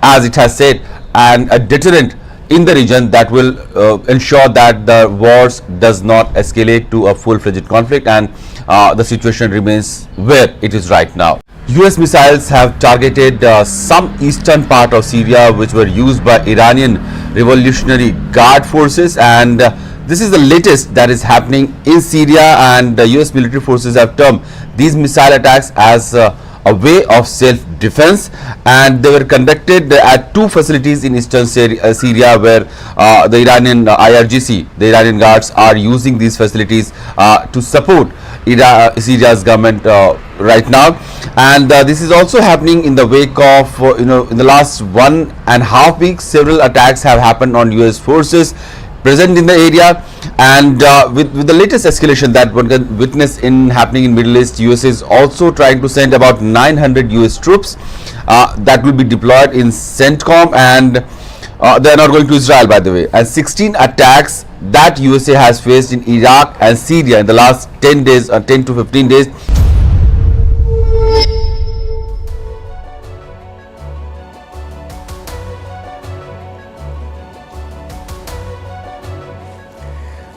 as it has said, and a deterrent in the region that will ensure that the wars does not escalate to a full-fledged conflict, and the situation remains where it is right now. US missiles have targeted some eastern part of Syria, which were used by Iranian Revolutionary Guard forces, and this is the latest that is happening in Syria, and the US military forces have termed these missile attacks as a way of self-defense, and they were conducted at two facilities in eastern Syria, where the Iranian IRGC, the Iranian guards, are using these facilities to support Syria's government right now. And this is also happening in the wake of in the last 1.5 weeks several attacks have happened on US forces present in the area, and with the latest escalation that one can witness in happening in Middle East, US is also trying to send about 900 US troops that will be deployed in CENTCOM, and they are not going to Israel, by the way. And 16 attacks that USA has faced in Iraq and Syria in the last 10 days or 10 to 15 days.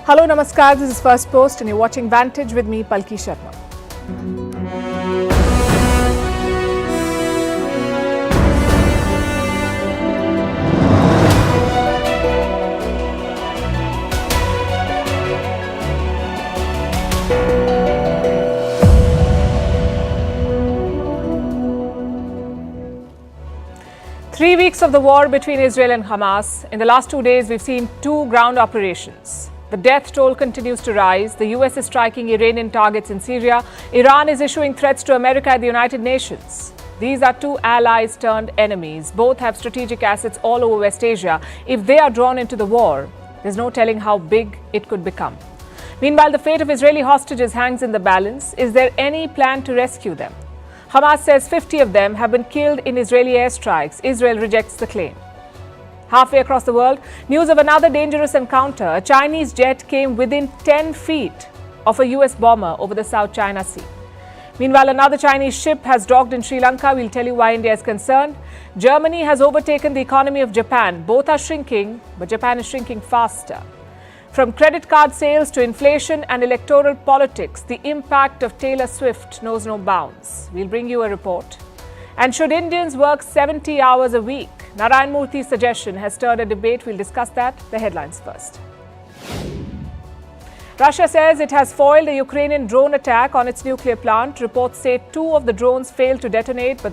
Hello, Namaskar. This is First Post, and you're watching Vantage with me, Palki Sharma. Weeks of the war between Israel and Hamas. In the last 2 days, we've seen 2 ground operations. The death toll continues to rise. The US is striking Iranian targets in Syria. Iran is issuing threats to America at the United Nations. These are two allies turned enemies. Both have strategic assets all over West Asia. If they are drawn into the war, there's no telling how big it could become. Meanwhile, the fate of Israeli hostages hangs in the balance. Is there any plan to rescue them? Hamas says 50 of them have been killed in Israeli airstrikes. Israel rejects the claim. Halfway across the world, news of another dangerous encounter. A Chinese jet came within 10 feet of a US bomber over the South China Sea. Meanwhile, another Chinese ship has docked in Sri Lanka. We'll tell you why India is concerned. Germany has overtaken the economy of Japan. Both are shrinking, but Japan is shrinking faster. From credit card sales to inflation and electoral politics, the impact of Taylor Swift knows no bounds. We'll bring you a report. And should Indians work 70 hours a week? Narayan Murthy's suggestion has stirred a debate. We'll discuss that. The headlines first. Russia says it has foiled a Ukrainian drone attack on its nuclear plant. Reports say 2 of the drones failed to detonate, but the